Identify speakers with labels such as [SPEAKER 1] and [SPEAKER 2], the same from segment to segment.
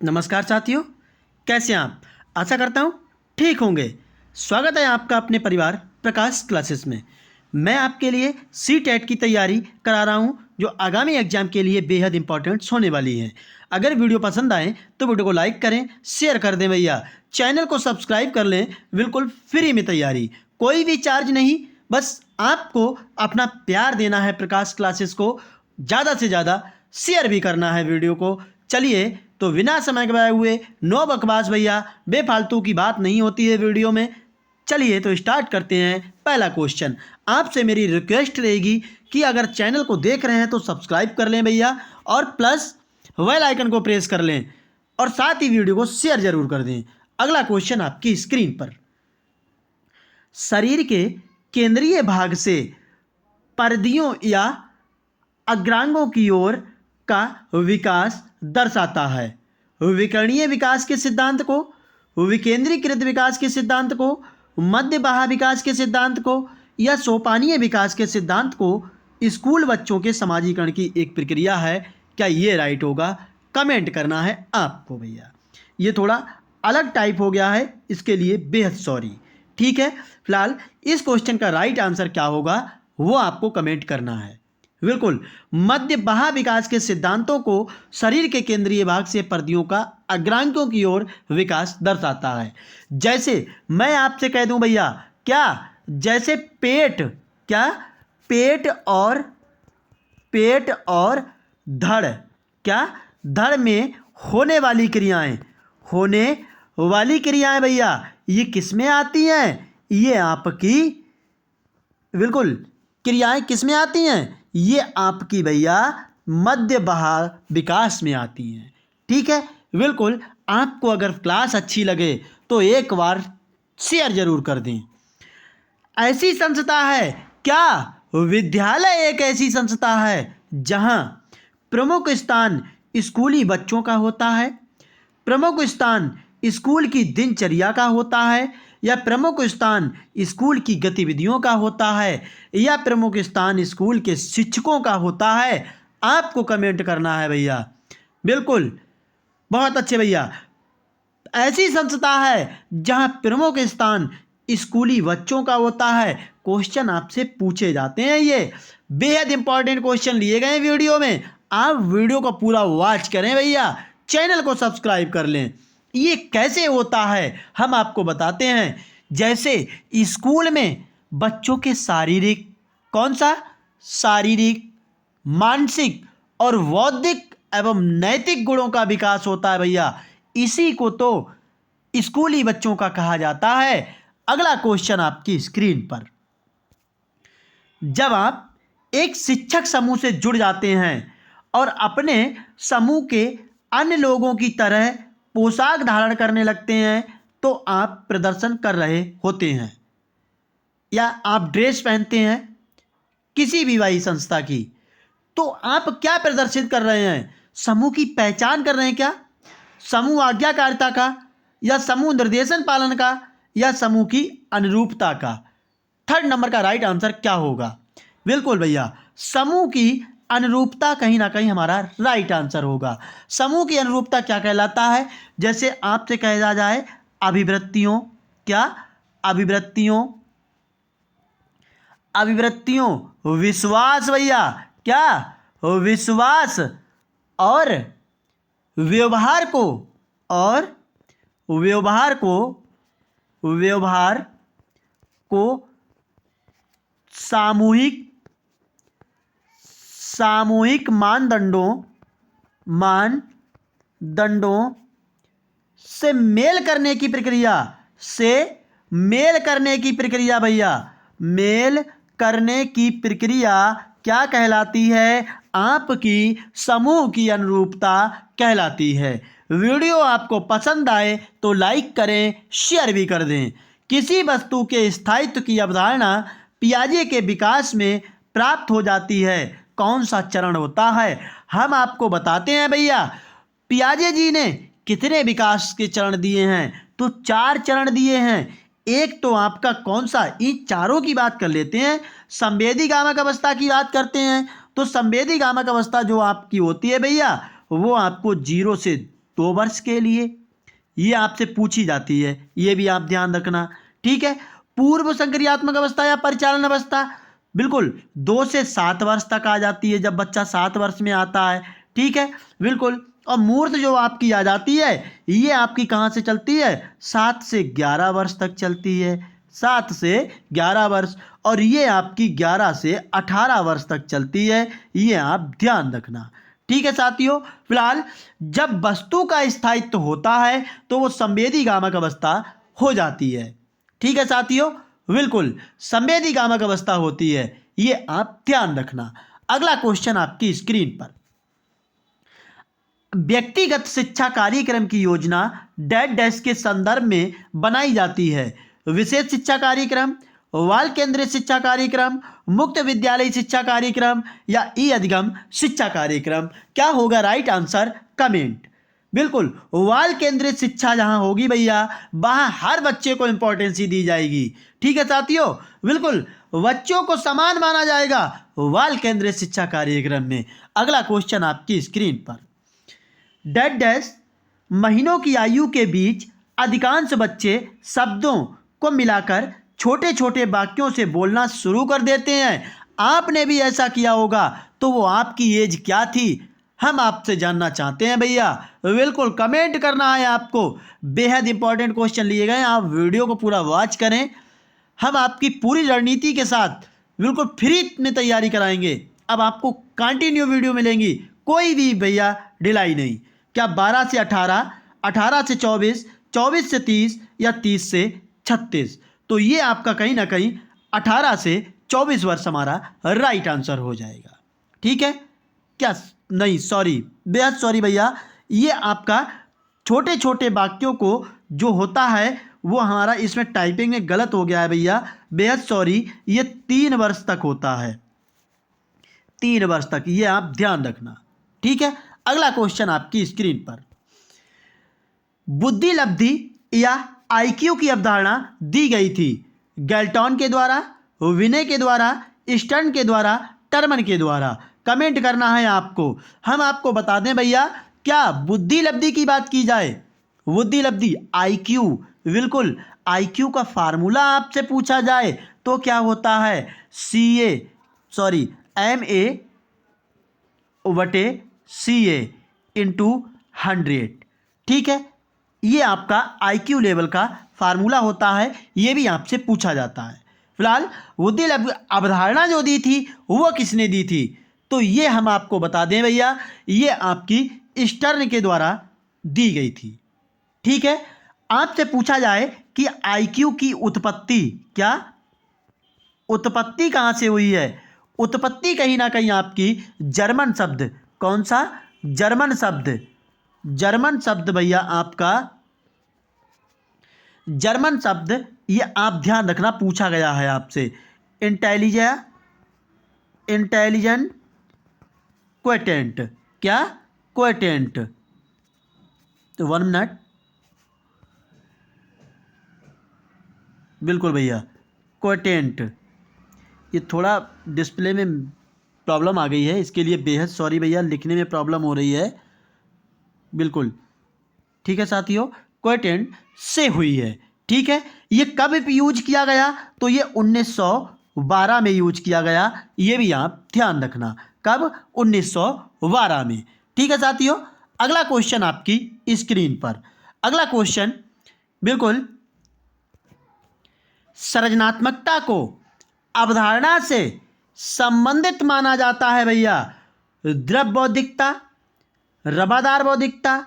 [SPEAKER 1] नमस्कार साथियों, कैसे हैं आप। आशा करता हूँ ठीक होंगे। स्वागत है आपका अपने परिवार प्रकाश क्लासेस में। मैं आपके लिए सी-टेट की तैयारी करा रहा हूँ जो आगामी एग्जाम के लिए बेहद इंपॉर्टेंट होने वाली है। अगर वीडियो पसंद आए तो वीडियो को लाइक करें, शेयर कर दें भैया। चैनल को सब्सक्राइब कर लें, बिल्कुल फ्री में तैयारी, कोई भी चार्ज नहीं। बस आपको अपना प्यार देना है प्रकाश क्लासेस को, ज़्यादा से ज़्यादा शेयर भी करना है वीडियो को। चलिए तो बिना समय गवाए हुए, नो बकवास भैया, बेफालतू की बात नहीं होती है वीडियो में। चलिए तो स्टार्ट करते हैं। पहला क्वेश्चन, आपसे मेरी रिक्वेस्ट रहेगी कि अगर चैनल को देख रहे हैं तो सब्सक्राइब कर लें भैया, और प्लस बेल आइकन को प्रेस कर लें, और साथ ही वीडियो को शेयर जरूर कर दें। अगला क्वेश्चन आपकी स्क्रीन पर, शरीर के केंद्रीय भाग से परिधियों या अग्रांगों की ओर का विकास दर्शाता है। विकर्णीय विकास के सिद्धांत को, विकेंद्रीकृत विकास के सिद्धांत को, मध्य बाह्य विकास के सिद्धांत को, या सोपानीय विकास के सिद्धांत को। स्कूल बच्चों के समाजीकरण की एक प्रक्रिया है। क्या ये राइट होगा? कमेंट करना है आपको भैया। ये थोड़ा अलग टाइप हो गया है, इसके लिए बेहद सॉरी। ठीक है, फिलहाल इस क्वेश्चन का राइट आंसर क्या होगा वो आपको कमेंट करना है। बिल्कुल, मध्य बाह्य विकास के सिद्धांतों को शरीर के केंद्रीय भाग से परिधियों का अग्रांगों की ओर विकास दर्शाता है। जैसे मैं आपसे कह दूं भैया, क्या जैसे पेट, क्या पेट और धड़, क्या धड़ में होने वाली क्रियाएं, भैया ये किस में आती हैं? ये आपकी, बिल्कुल, क्रियाएं किस में आती हैं? ये आपकी भैया मध्य बाह्य विकास में आती हैं। ठीक है, बिल्कुल। आपको अगर क्लास अच्छी लगे तो एक बार शेयर जरूर कर दें। ऐसी संस्था है क्या? विद्यालय एक ऐसी संस्था है जहां प्रमुख स्थान स्कूली बच्चों का होता है, प्रमुख स्थान स्कूल की दिनचर्या का होता है, या प्रमुख स्थान स्कूल की गतिविधियों का होता है, या प्रमुख स्थान स्कूल के शिक्षकों का होता है। आपको कमेंट करना है भैया। बिल्कुल, बहुत अच्छे भैया। ऐसी संस्था है जहां प्रमुख स्थान स्कूली बच्चों का होता है। क्वेश्चन आपसे पूछे जाते हैं, ये बेहद इंपॉर्टेंट क्वेश्चन लिए गए वीडियो में। आप वीडियो को पूरा वॉच करें भैया, चैनल को सब्सक्राइब कर लें। ये कैसे होता है हम आपको बताते हैं। जैसे स्कूल में बच्चों के शारीरिक, कौन सा? शारीरिक, मानसिक और बौद्धिक एवं नैतिक गुणों का विकास होता है भैया। इसी को तो स्कूली बच्चों का कहा जाता है। अगला क्वेश्चन आपकी स्क्रीन पर, जब आप एक शिक्षक समूह से जुड़ जाते हैं और अपने समूह के अन्य लोगों की तरह पोशाक धारण करने लगते हैं तो आप प्रदर्शन कर रहे होते हैं, या आप ड्रेस पहनते हैं किसी भी भाई संस्था की, तो आप क्या प्रदर्शित कर रहे हैं? समूह की पहचान कर रहे हैं क्या? समूह आज्ञाकारिता का, या समूह निर्देशन पालन का, या समूह की अनुरूपता का? थर्ड नंबर का राइट आंसर क्या होगा? बिल्कुल भैया, समूह की अनुरूपता कहीं ना कहीं हमारा राइट आंसर होगा। समूह की अनुरूपता क्या कहलाता है? जैसे आपसे कहा जाए अभिवृत्तियों, क्या? अभिवृत्तियों, विश्वास भैया, क्या? विश्वास और व्यवहार को सामूहिक मानदंडों से मेल करने की प्रक्रिया, भैया, मेल करने की प्रक्रिया क्या कहलाती है? आपकी समूह की अनुरूपता कहलाती है। वीडियो आपको पसंद आए तो लाइक करें, शेयर भी कर दें। किसी वस्तु के स्थायित्व की अवधारणा पियाजे के विकास में प्राप्त हो जाती है। कौन सा चरण होता है? हम आपको बताते हैं भैया। पियाजे जी ने कितने विकास के चरण दिए हैं? तो 4 चरण दिए हैं। एक तो आपका कौन सा, इन चारों की बात कर लेते हैं। संवेदी गामक अवस्था की बात करते हैं तो संवेदी गामक अवस्था जो आपकी होती है भैया, वो आपको 0 से 2 वर्ष के लिए, ये आपसे पूछी जाती है, ये भी आप ध्यान रखना। ठीक है, पूर्व संक्रियात्मक अवस्था या परिचालन अवस्था बिल्कुल 2 से 7 वर्ष तक आ जाती है, जब बच्चा 7 वर्ष में आता है। ठीक है, बिल्कुल। और मूर्त जो आपकी आ जाती है, ये आपकी कहाँ से चलती है, 7 से 11 वर्ष तक चलती है, 7 से 11 वर्ष। और ये आपकी 11 से 18 वर्ष तक चलती है, ये आप ध्यान रखना। ठीक है साथियों, फिलहाल जब वस्तु का स्थायित्व होता है तो वो संवेदीगामक अवस्था हो जाती है। ठीक है साथियों, बिल्कुल संवेदीगामक अवस्था होती है, ये आप ध्यान रखना। अगला क्वेश्चन आपकी स्क्रीन पर, व्यक्तिगत शिक्षा कार्यक्रम की योजना डैश डैश के संदर्भ में बनाई जाती है। विशेष शिक्षा कार्यक्रम, बाल केंद्रित शिक्षा कार्यक्रम, मुक्त विद्यालय शिक्षा कार्यक्रम या ई अधिगम शिक्षा कार्यक्रम। क्या होगा राइट आंसर, कमेंट। बिल्कुल, बाल केंद्रित शिक्षा जहां होगी भैया, वहां हर बच्चे को इंपॉर्टेंस ही दी जाएगी। ठीक है साथियों, बिल्कुल बच्चों को समान माना जाएगा बाल केंद्रित शिक्षा कार्यक्रम में। अगला क्वेश्चन आपकी स्क्रीन पर, डैश डैश महीनों की आयु के बीच अधिकांश बच्चे शब्दों को मिलाकर छोटे छोटे वाक्यों से बोलना शुरू कर देते हैं। आपने भी ऐसा किया होगा, तो वो आपकी एज क्या थी, हम आपसे जानना चाहते हैं भैया। बिल्कुल कमेंट करना है आपको। बेहद इंपॉर्टेंट क्वेश्चन लिए गए, आप वीडियो को पूरा वॉच करें। हम आपकी पूरी रणनीति के साथ बिल्कुल फ्री में तैयारी कराएंगे। अब आपको कंटिन्यू वीडियो मिलेंगी, कोई भी भैया ढिलाई नहीं। क्या 12 से 18, 18 से 24, 24 से 30 या 30 से 36? तो ये आपका कहीं ना कहीं 18 से 24 वर्ष हमारा राइट आंसर हो जाएगा। ठीक है, क्या नहीं, सॉरी, बेहद सॉरी भैया, ये आपका छोटे छोटे वाक्यों को जो होता है वो हमारा इसमें टाइपिंग में गलत हो गया है भैया, बेहद सॉरी। ये 3 वर्ष तक होता है, 3 वर्ष तक, ये आप ध्यान रखना। ठीक है, अगला क्वेश्चन आपकी स्क्रीन पर, बुद्धि लब्धि या आईक्यू की अवधारणा दी गई थी गैल्टन के द्वारा, विनय के द्वारा, स्टर्न के द्वारा, टर्मन के द्वारा। कमेंट करना है आपको। हम आपको बता दें भैया, क्या बुद्धि लब्धि की बात की जाए, बुद्धि लब्धि आईक्यू, बिल्कुल आईक्यू का फार्मूला आपसे पूछा जाए तो क्या होता है, MA/CA इंटू 100। ठीक है, ये आपका आईक्यू लेवल का फार्मूला होता है, ये भी आपसे पूछा जाता है। फिलहाल बुद्धि अवधारणा जो दी थी वो किसने दी थी, तो ये हम आपको बता दें भैया, ये आपकी स्टर्न के द्वारा दी गई थी। ठीक है, आपसे पूछा जाए कि आईक्यू की उत्पत्ति, क्या उत्पत्ति कहाँ से हुई है, उत्पत्ति कहीं ना कहीं आपकी जर्मन शब्द, कौन सा, जर्मन शब्द, जर्मन शब्द भैया आपका जर्मन शब्द, ये आप ध्यान रखना, पूछा गया है आपसे। इंटेलिजेंट क्वेटेंट, क्या क्वेटेंट, तो 1 मिनट, बिल्कुल भैया क्वेटेंट। ये थोड़ा डिस्प्ले में प्रॉब्लम आ गई है, इसके लिए बेहद सॉरी भैया, लिखने में प्रॉब्लम हो रही है। बिल्कुल ठीक है साथियों, क्वेटेंट से हुई है। ठीक है, ये कब यूज किया गया, तो ये 1912 में यूज किया गया, ये भी आप ध्यान रखना, कब, 1912 में। ठीक है साथियों, अगला क्वेश्चन आपकी स्क्रीन पर, अगला क्वेश्चन बिल्कुल सृजनात्मकता को अवधारणा से संबंधित माना जाता है भैया, द्रव बौद्धिकता, रवादार बौद्धिकता,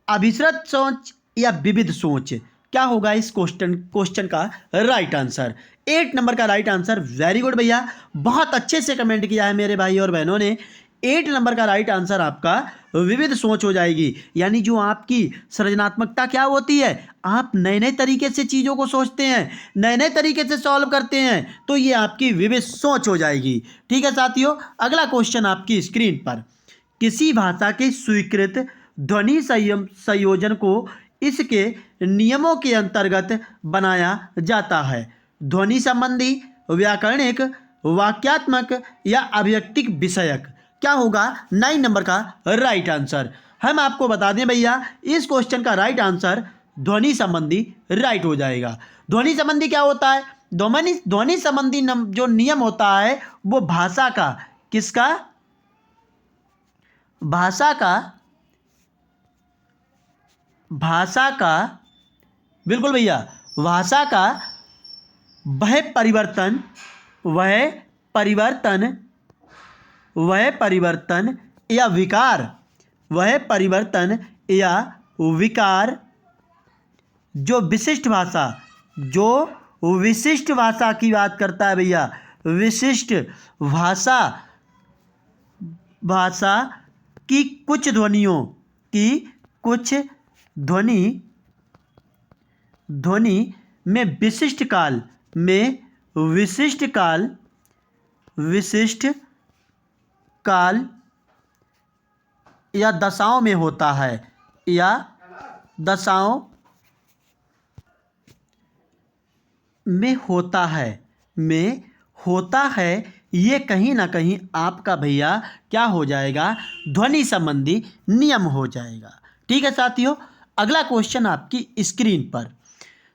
[SPEAKER 1] अभिसृत सोच या विविध सोच। क्या होगा इस क्वेश्चन का राइट आंसर, 8 नंबर का राइट आंसर। वेरी गुड भैया, बहुत अच्छे से कमेंट किया है मेरे भाई और बहनों ने। 8 नंबर का राइट आंसर आपका विविध सोच हो जाएगी। यानी जो आपकी सृजनात्मकता क्या होती है, आप नए नए तरीके से चीज़ों को सोचते हैं, नए नए तरीके से सॉल्व करते हैं, तो ये आपकी विविध सोच हो जाएगी। ठीक है साथियों, अगला क्वेश्चन आपकी स्क्रीन पर, किसी भाषा के स्वीकृत ध्वनि संयोजन को इसके नियमों के अंतर्गत बनाया जाता है, ध्वनि संबंधी, व्याकरणिक, वाक्यात्मक या अभिव्यक्तिक विषयक। क्या होगा 9 नंबर का राइट आंसर। हम आपको बता दें भैया, इस क्वेश्चन का राइट आंसर ध्वनि संबंधी राइट हो जाएगा। ध्वनि संबंधी क्या होता है? ध्वनि संबंधी जो नियम होता है वो भाषा का, किसका? भाषा का बिल्कुल भैया, भाषा का वह परिवर्तन या विकार जो विशिष्ट भाषा की बात करता है भैया, विशिष्ट भाषा की कुछ ध्वनि में विशिष्ट काल या दशाओं में होता है, ये कहीं ना कहीं आपका भैया क्या हो जाएगा? ध्वनि संबंधी नियम हो जाएगा। ठीक है साथियों, अगला क्वेश्चन आपकी स्क्रीन पर।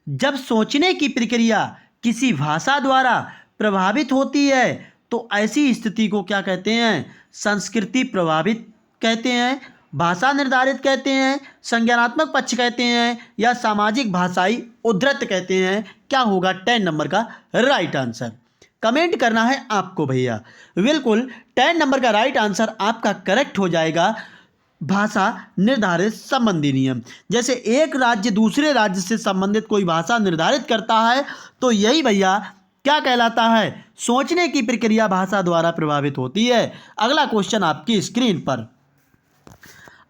[SPEAKER 1] जब सोचने की प्रक्रिया किसी भाषा द्वारा प्रभावित होती है तो ऐसी स्थिति को क्या कहते हैं? संस्कृति प्रभावित कहते हैं, भाषा निर्धारित कहते हैं, संज्ञानात्मक पक्ष कहते हैं, या सामाजिक भाषाई उद्धृत कहते हैं। क्या होगा 10 नंबर का राइट आंसर? कमेंट करना है आपको भैया। बिल्कुल 10 नंबर का राइट आंसर आपका करेक्ट हो जाएगा, भाषा निर्धारित संबंधी नियम। जैसे एक राज्य दूसरे राज्य से संबंधित कोई भाषा निर्धारित करता है तो यही भैया क्या कहलाता है? सोचने की प्रक्रिया भाषा द्वारा प्रभावित होती है। अगला क्वेश्चन आपकी स्क्रीन पर।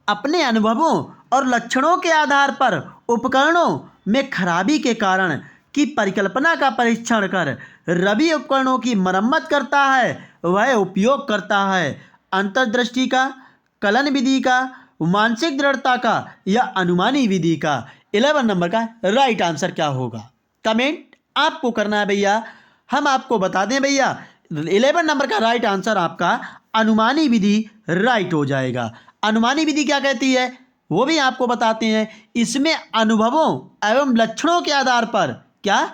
[SPEAKER 1] अपने अनुभवों और लक्षणों के आधार पर उपकरणों में खराबी के कारण की परिकल्पना का परीक्षण कर रवि उपकरणों की मरम्मत करता है, वह उपयोग करता है अंतर्दृष्टि का, कलन विधि का, मानसिक दृढ़ता का, या अनुमानी विधि का। 11 नंबर का राइट आंसर क्या होगा? कमेंट आपको करना है भैया। हम आपको बता दें भैया, 11 नंबर का राइट आंसर आपका अनुमानी विधि राइट हो जाएगा। अनुमानी विधि क्या कहती है वो भी आपको बताते हैं। इसमें अनुभवों एवं लक्षणों के आधार पर, क्या?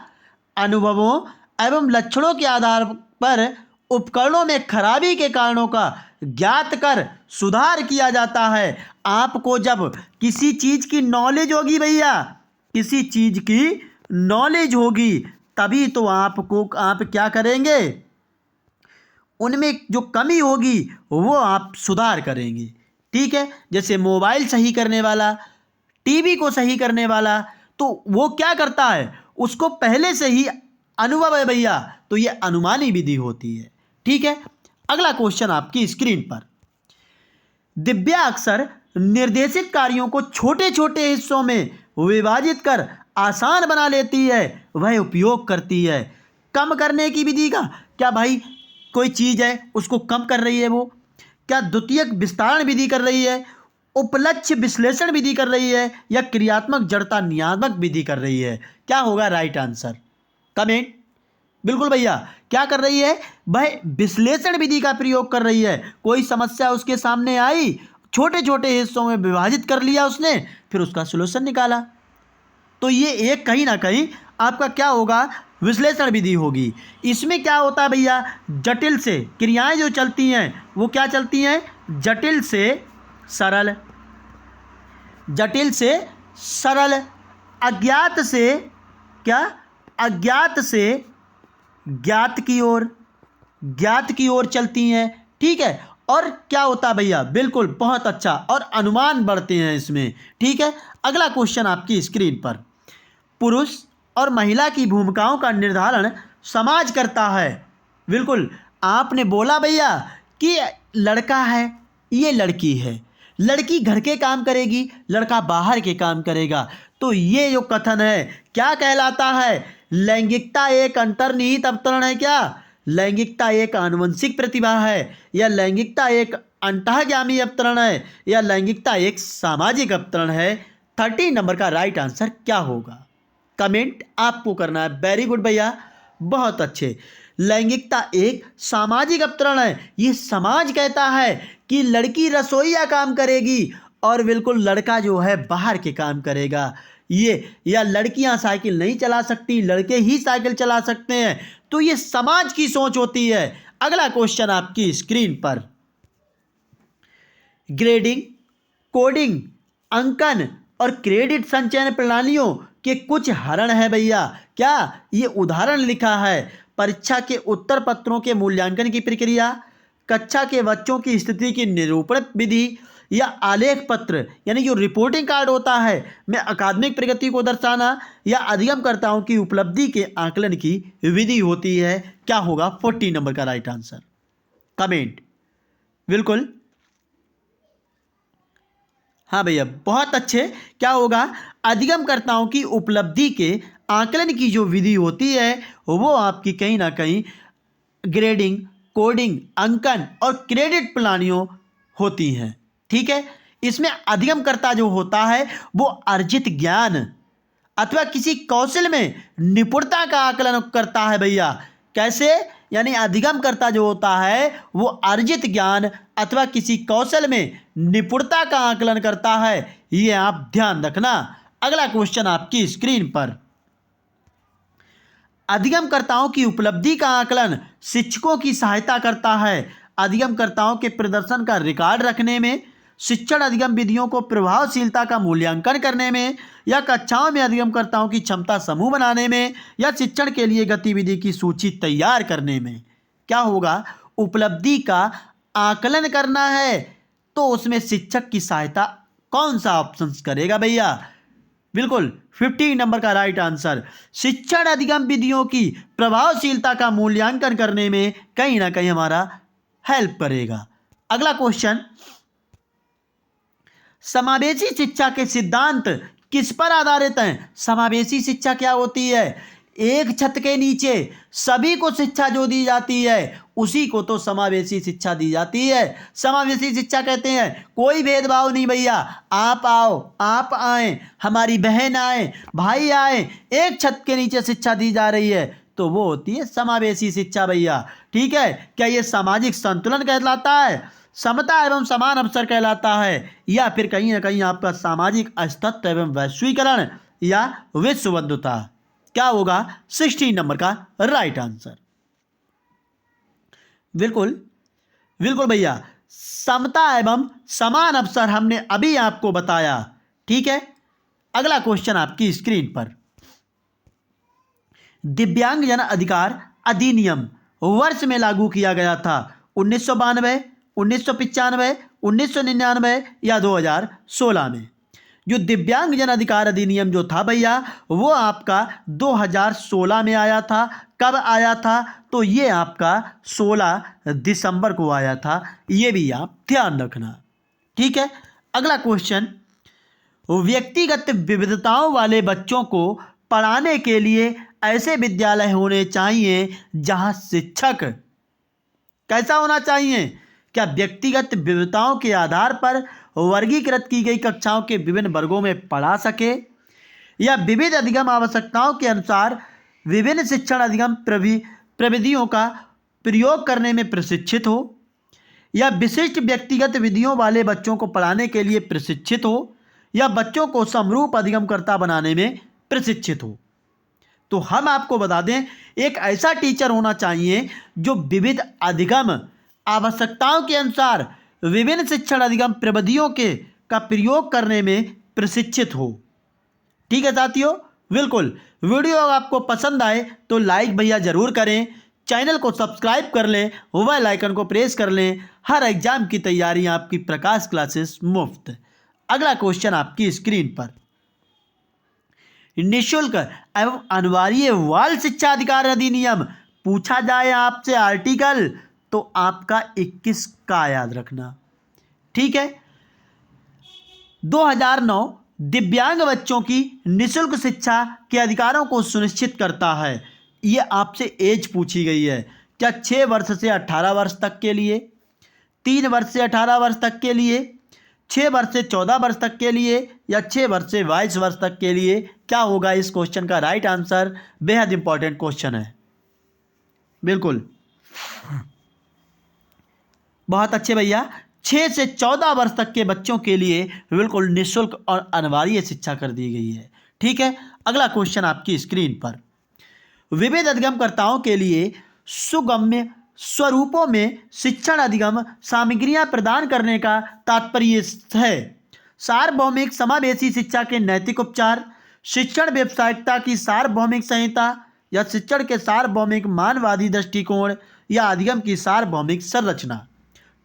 [SPEAKER 1] अनुभवों एवं लक्षणों के आधार पर उपकरणों में खराबी के कारणों का ज्ञात कर सुधार किया जाता है। आपको जब किसी चीज़ की नॉलेज होगी भैया, किसी चीज़ की नॉलेज होगी तभी तो आप क्या करेंगे? उनमें जो कमी होगी वो आप सुधार करेंगे। ठीक है, जैसे मोबाइल सही करने वाला, टीवी को सही करने वाला, तो वो क्या करता है? उसको पहले से ही अनुभव है भैया, तो ये अनुमानी विधि होती है। ठीक है, अगला क्वेश्चन आपकी स्क्रीन पर। दिव्या अक्सर निर्देशित कार्यों को छोटे छोटे हिस्सों में विभाजित कर आसान बना लेती है, वह उपयोग करती है कम करने की विधि का। क्या भाई कोई चीज़ है उसको कम कर रही है वो? क्या द्वितीयक विस्तारण विधि कर रही है, उपलक्ष्य विश्लेषण विधि कर रही है, या क्रियात्मक जड़ता नियामक विधि कर रही है? क्या होगा राइट आंसर? कमेंट। बिल्कुल भैया, क्या कर रही है? वह विश्लेषण विधि का प्रयोग कर रही है। कोई समस्या उसके सामने आई, छोटे छोटे हिस्सों में विभाजित कर लिया उसने, फिर उसका सलूशन निकाला। तो ये एक कहीं ना कहीं आपका क्या होगा? विश्लेषण विधि होगी। इसमें क्या होता है भैया? जटिल से क्रियाएं जो चलती हैं वो क्या चलती हैं? जटिल से सरल, जटिल से सरल, अज्ञात से क्या? अज्ञात से ज्ञात की ओर चलती हैं। ठीक है, और क्या होता है भैया? बिल्कुल बहुत अच्छा, और अनुमान बढ़ते हैं इसमें। ठीक है, अगला क्वेश्चन आपकी स्क्रीन पर। पुरुष और महिला की भूमिकाओं का निर्धारण समाज करता है। बिल्कुल, आपने बोला भैया कि लड़का है, ये लड़की है, लड़की घर के काम करेगी, लड़का बाहर के काम करेगा। तो ये जो कथन है क्या कहलाता है? लैंगिकता एक अंतर्निहित अवतरण है। क्या लैंगिकता एक आनुवंशिक प्रतिभा है, या लैंगिकता एक अंतःगामी अवतरण है, या लैंगिकता एक सामाजिक अवतरण है? 13 नंबर का राइट आंसर क्या होगा? कमेंट आपको करना है। वेरी गुड भैया, बहुत अच्छे। लैंगिकता एक सामाजिक अवतरण है। ये समाज कहता है कि लड़की रसोईया काम करेगी और बिल्कुल लड़का जो है बाहर के काम करेगा। ये या लड़कियां साइकिल नहीं चला सकती, लड़के ही साइकिल चला सकते हैं। तो ये समाज की सोच होती है। अगला क्वेश्चन आपकी स्क्रीन पर, ग्रेडिंग, कोडिंग, अंकन और क्रेडिट संचयन प्रणालियों के कुछ हरण है भैया। क्या ये उदाहरण लिखा है? परीक्षा के उत्तर पत्रों के मूल्यांकन की प्रक्रिया, कक्षा के बच्चों की स्थिति की निरूपण विधि, या आलेख पत्र यानी जो रिपोर्टिंग कार्ड होता है में अकादमिक प्रगति को दर्शाना, या अधिगमकर्ताओं की उपलब्धि के आकलन की विधि होती है। क्या होगा 40 नंबर का राइट आंसर? कमेंट। बिल्कुल, हाँ भैया, बहुत अच्छे। क्या होगा? अधिगमकर्ताओं की उपलब्धि के आकलन की जो विधि होती है वो आपकी कहीं ना कहीं ग्रेडिंग, कोडिंग, अंकन और क्रेडिट प्रणालियों होती हैं। ठीक है, इसमें अधिगमकर्ता जो होता है वो अर्जित ज्ञान अथवा किसी कौशल में निपुणता का आकलन करता है भैया। कैसे? यानी अधिगमकर्ता जो होता है वो अर्जित ज्ञान अथवा किसी कौशल में निपुणता का आकलन करता है। ये आप ध्यान रखना। अगला क्वेश्चन आपकी स्क्रीन पर, अधिगमकर्ताओं की उपलब्धि का आकलन शिक्षकों की सहायता करता है अधिगमकर्ताओं के प्रदर्शन का रिकॉर्ड रखने में, शिक्षण अधिगम विधियों को प्रभावशीलता का मूल्यांकन करने में, या कक्षाओं में अधिगमकर्ताओं की क्षमता समूह बनाने में, या शिक्षण के लिए गतिविधि की सूची तैयार करने में। क्या होगा? उपलब्धि का आकलन करना है तो उसमें शिक्षक की सहायता कौन सा ऑप्शन करेगा भैया? बिल्कुल 50 नंबर का राइट आंसर। शिक्षण अधिगम विधियों की प्रभावशीलता का मूल्यांकन करने में कहीं ना कहीं हमारा हेल्प करेगा। अगला क्वेश्चन, समावेशी शिक्षा के सिद्धांत किस पर आधारित हैं? समावेशी शिक्षा क्या होती है? एक छत के नीचे सभी को शिक्षा जो दी जाती है उसी को तो समावेशी शिक्षा दी जाती है। समावेशी शिक्षा कहते हैं कोई भेदभाव नहीं भैया, आप आओ, आप आए, हमारी बहन आए, भाई आए, एक छत के नीचे शिक्षा दी जा रही है तो वो होती है समावेशी शिक्षा भैया। ठीक है, क्या ये सामाजिक संतुलन कहलाता है, समता एवं समान अवसर कहलाता है, या फिर कहीं ना कहीं आपका सामाजिक अस्तित्व एवं वैश्वीकरण या विश्व बंधुता? क्या होगा 16 नंबर का राइट आंसर? बिल्कुल बिल्कुल भैया, समता एवं समान अवसर हमने अभी आपको बताया। ठीक है, अगला क्वेश्चन आपकी स्क्रीन पर, दिव्यांगजन अधिकार अधिनियम वर्ष में लागू किया गया था? 1992, 1995, 1999 या 2016 में? जो दिव्यांगजन अधिकार अधिनियम जो था भैया वो आपका 2016 में आया था। कब आया था? तो ये आपका 16 दिसंबर को आया था। ये भी आप ध्यान रखना। ठीक है, अगला क्वेश्चन, व्यक्तिगत विविधताओं वाले बच्चों को पढ़ाने के लिए ऐसे विद्यालय होने चाहिए जहां शिक्षक कैसा होना चाहिए? क्या व्यक्तिगत विविधताओं के आधार पर वर्गीकृत की गई कक्षाओं के विभिन्न वर्गों में पढ़ा सके, या विविध अधिगम आवश्यकताओं के अनुसार विभिन्न शिक्षण अधिगम प्रविधियों का प्रयोग करने में प्रशिक्षित हो, या विशिष्ट व्यक्तिगत विधियों वाले बच्चों को पढ़ाने के लिए प्रशिक्षित हो, या बच्चों को समरूप अधिगमकर्ता बनाने में प्रशिक्षित हो? तो हम आपको बता दें, एक ऐसा टीचर होना चाहिए जो विविध अधिगम आवश्यकताओं के अनुसार विभिन्न शिक्षण अधिगम प्रविधियों के का प्रयोग करने में प्रशिक्षित हो। ठीक है साथियों, बिल्कुल। वीडियो आपको पसंद आए तो लाइक भैया ज़रूर करें, चैनल को सब्सक्राइब कर लें, मोबाइल आइकन को प्रेस कर लें। हर एग्जाम की तैयारी आपकी प्रकाश क्लासेस मुफ्त। अगला क्वेश्चन आपकी स्क्रीन पर, निःशुल्क एवं अनिवार्य बाल शिक्षा अधिकार अधिनियम पूछा जाए आपसे आर्टिकल तो आपका 21 का याद रखना। ठीक है, 2009 दिव्यांग बच्चों की निःशुल्क शिक्षा के अधिकारों को सुनिश्चित करता है। ये आपसे एज पूछी गई है, क्या 6 वर्ष से 18 वर्ष तक के लिए, 3 वर्ष से 18 वर्ष तक के लिए, 6 वर्ष से 14 वर्ष तक के लिए, या 6 वर्ष से 22 वर्ष तक के लिए? क्या होगा इस क्वेश्चन का राइट आंसर? बेहद इंपॉर्टेंट क्वेश्चन है। बिल्कुल, बहुत अच्छे भैया। 6 से 14 वर्ष तक के बच्चों के लिए बिल्कुल निःशुल्क और अनिवार्य शिक्षा कर दी गई है। ठीक है, अगला क्वेश्चन आपकी स्क्रीन पर, विविध अधिगमकर्ताओं के लिए सुगम्य स्वरूपों में शिक्षण अधिगम सामग्रियां प्रदान करने का तात्पर्य है। सार्वभौमिक समावेशी शिक्षा के नैतिक उपचार, शिक्षण व्यावसायिकता की सार्वभौमिक संहिता, या शिक्षण के सार्वभौमिक मानवादी दृष्टिकोण, या अधिगम की सार्वभौमिक संरचना।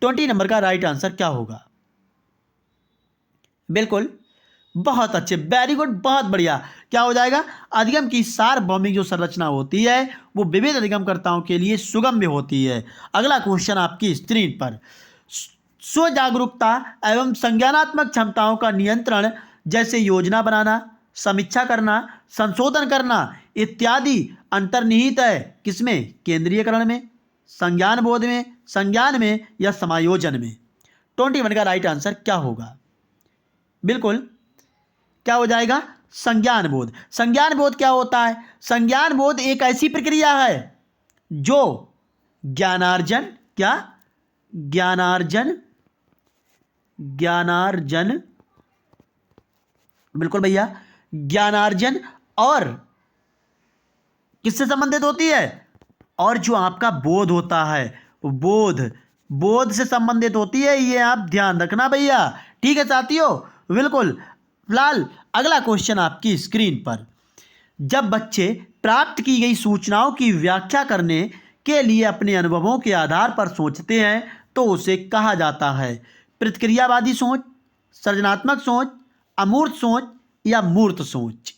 [SPEAKER 1] 20 नंबर का राइट आंसर क्या होगा? बिल्कुल, बहुत अच्छे, वेरी गुड, बहुत बढ़िया। क्या हो जाएगा? अधिगम की सार्वभौमिक जो संरचना होती है वो विविध अधिगमकर्ताओं के लिए सुगम्य होती है। अगला क्वेश्चन आपकी स्क्रीन पर, स्वजागरूकता एवं संज्ञानात्मक क्षमताओं का नियंत्रण जैसे योजना बनाना, समीक्षा करना, संशोधन करना इत्यादि अंतर्निहित है किसमें? केंद्रीयकरण में, संज्ञान बोध में, संज्ञान में, या समायोजन में। 21 का राइट आंसर क्या होगा? बिल्कुल, क्या हो जाएगा? संज्ञान बोध। संज्ञान बोध क्या होता है? संज्ञान बोध एक ऐसी प्रक्रिया है जो ज्ञानार्जन, क्या? ज्ञानार्जन, ज्ञानार्जन, बिल्कुल भैया, ज्ञानार्जन और किससे संबंधित होती है? और जो आपका बोध होता है, बोध, बोध से संबंधित होती है, ये आप ध्यान रखना भैया। ठीक है साथियों, बिल्कुल। फिलहाल अगला क्वेश्चन आपकी स्क्रीन पर, जब बच्चे प्राप्त की गई सूचनाओं की व्याख्या करने के लिए अपने अनुभवों के आधार पर सोचते हैं तो उसे कहा जाता है प्रतिक्रियावादी सोच, सृजनात्मक सोच, अमूर्त सोच, या मूर्त सोच।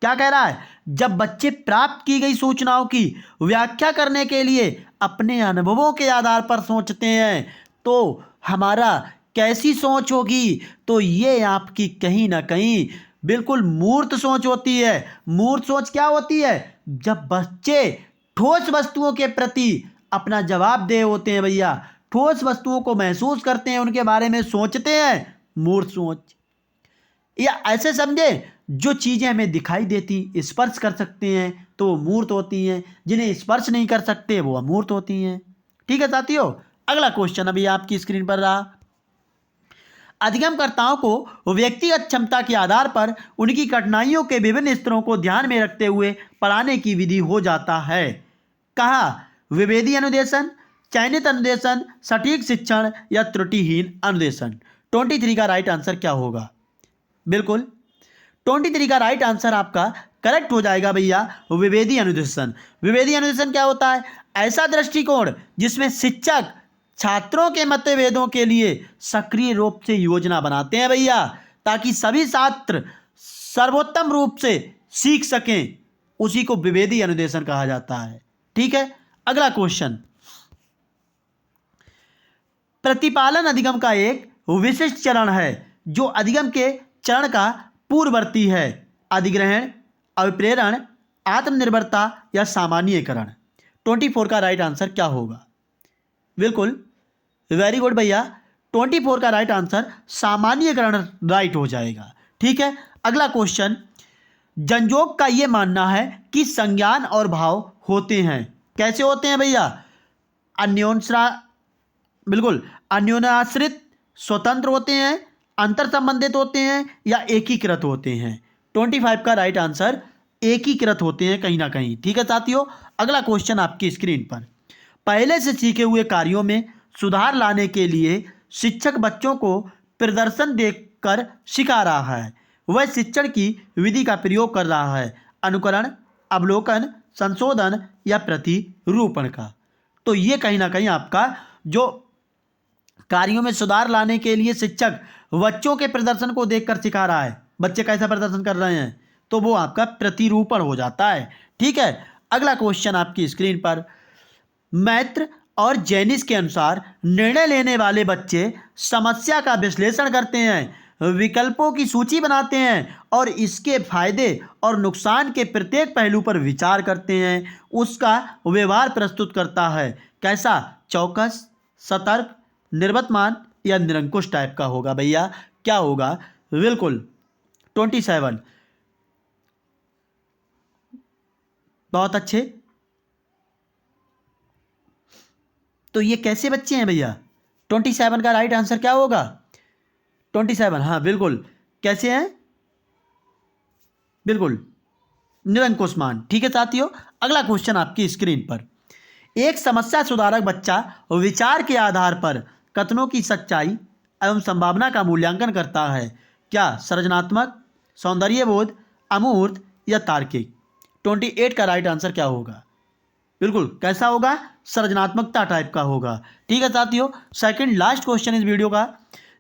[SPEAKER 1] क्या कह रहा है? जब बच्चे प्राप्त की गई सूचनाओं की व्याख्या करने के लिए अपने अनुभवों के आधार पर सोचते हैं तो हमारा कैसी सोच होगी? तो ये आपकी कहीं ना कहीं बिल्कुल मूर्त सोच होती है। मूर्त सोच क्या होती है? जब बच्चे ठोस वस्तुओं के प्रति अपना जवाब दे होते हैं भैया, ठोस वस्तुओं को महसूस करते हैं, उनके बारे में सोचते हैं, मूर्त सोच। या ऐसे समझे, जो चीज़ें हमें दिखाई देती, स्पर्श कर सकते हैं तो वो मूर्त होती हैं, जिन्हें स्पर्श नहीं कर सकते वो अमूर्त होती हैं। ठीक है साथियों, अगला क्वेश्चन अभी आपकी स्क्रीन पर रहा, अधिगमकर्ताओं को व्यक्तिगत क्षमता के आधार पर उनकी कठिनाइयों के विभिन्न स्तरों को ध्यान में रखते हुए पढ़ाने की विधि हो जाता है। कहा? विभेदी अनुदेशन, चयनित अनुदेशन, सटीक शिक्षण, या त्रुटिहीन अनुदेशन। 23 का राइट आंसर क्या होगा? बिल्कुल, 23 का राइट आंसर आपका करेक्ट हो जाएगा भैया, विभेदी अनुदेशन। विभेदी अनुदेशन क्या होता है? ऐसा दृष्टिकोण जिसमें शिक्षक छात्रों के मतभेदों के लिए सक्रिय रूप से योजना बनाते हैं भैया, ताकि सभी छात्र सर्वोत्तम रूप से सीख सकें, उसी को विभेदी अनुदेशन कहा जाता है। ठीक है, अगला क्वेश्चन, प्रतिपालन अधिगम का एक विशिष्ट चरण है जो अधिगम के चरण का पूर्ववर्ती है। अधिग्रहण, अभिप्रेरण, आत्मनिर्भरता, या सामान्यीकरण। 24 का राइट आंसर क्या होगा? बिल्कुल, वेरी गुड भैया, 24 का राइट आंसर सामान्यीकरण राइट हो जाएगा। ठीक है, अगला क्वेश्चन, जनजोग का यह मानना है कि संज्ञान और भाव होते हैं। कैसे होते हैं भैया? बिल्कुल, अन्योन्याश्रित, स्वतंत्र होते हैं, अंतर संबंधित होते हैं, या एकीकृत होते हैं। 25 का राइट आंसर एकीकृत होते हैं कहीं ना कहीं। ठीक है साथियों, अगला क्वेश्चन आपकी स्क्रीन पर, पहले से सीखे हुए कार्यों में सुधार लाने के लिए शिक्षक बच्चों को प्रदर्शन देखकर सिखा रहा है। वह शिक्षण की विधि का प्रयोग कर रहा है, अनुकरण, अवलोकन, संशोधन, या प्रतिरूपण का। तो ये कहीं ना कहीं आपका जो कार्यों में सुधार लाने के लिए शिक्षक बच्चों के प्रदर्शन को देखकर सिखा रहा है, बच्चे कैसा प्रदर्शन कर रहे हैं, तो वो आपका प्रतिरूपण हो जाता है। ठीक है, अगला क्वेश्चन आपकी स्क्रीन पर, मैत्र और जेनिस के अनुसार निर्णय लेने वाले बच्चे समस्या का विश्लेषण करते हैं, विकल्पों की सूची बनाते हैं और इसके फायदे और नुकसान के प्रत्येक पहलू पर विचार करते हैं, उसका व्यवहार प्रस्तुत करता है। कैसा? चौकस, सतर्क, निर्वर्तमान, या निरंकुश टाइप का होगा भैया। क्या होगा? बिल्कुल 27, बहुत अच्छे। तो ये कैसे बच्चे हैं भैया? 27 का राइट आंसर क्या होगा? 27, हाँ बिल्कुल। कैसे हैं? बिल्कुल निरंकुशमान। ठीक है साथियों, अगला क्वेश्चन आपकी स्क्रीन पर। एक समस्या सुधारक बच्चा विचार के आधार पर कथनों की सच्चाई एवं संभावना का मूल्यांकन करता है। क्या सृजनात्मक, सौंदर्यबोध, अमूर्त या तार्किक? 28 का राइट आंसर क्या होगा? बिल्कुल कैसा होगा? सृजनात्मकता टाइप का होगा। ठीक है साथियों, सेकंड लास्ट क्वेश्चन इस वीडियो का।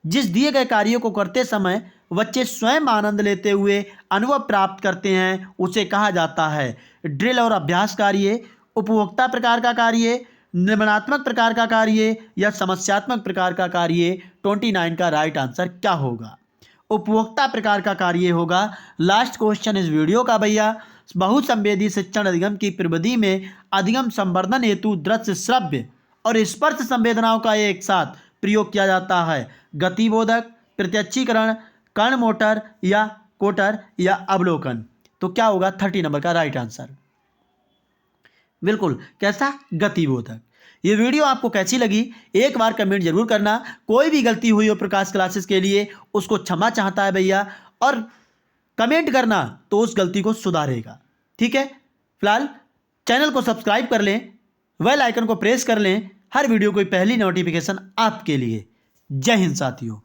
[SPEAKER 1] जिस दिए गए कार्यों को करते समय बच्चे स्वयं आनंद लेते हुए अनुभव प्राप्त करते हैं उसे कहा जाता है ड्रिल और अभ्यास कार्य, उपभोक्ता प्रकार का कार्य, निर्माणात्मक प्रकार का कार्य या समस्यात्मक प्रकार का कार्य? 29 का राइट आंसर क्या होगा? उपभोक्ता प्रकार का कार्य होगा। लास्ट क्वेश्चन इस वीडियो का भैया। बहुसंवेदी शिक्षण अधिगम की प्रविधि में अधिगम संवर्धन हेतु दृश्य, श्रव्य और स्पर्श संवेदनाओं का एक साथ प्रयोग किया जाता है। गतिबोधक, प्रत्यक्षीकरण, कर्ण मोटर या कोटर या अवलोकन? तो क्या होगा 30 नंबर का राइट आंसर? बिल्कुल कैसा? गतिबोधक। ये वीडियो आपको कैसी लगी एक बार कमेंट जरूर करना। कोई भी गलती हुई हो प्रकाश क्लासेस के लिए उसको क्षमा चाहता है भैया, और कमेंट करना तो उस गलती को सुधारेगा। ठीक है, फिलहाल चैनल को सब्सक्राइब कर लें, बेल आइकन को प्रेस कर लें, हर वीडियो की पहली नोटिफिकेशन आपके लिए। जय हिंद साथियों।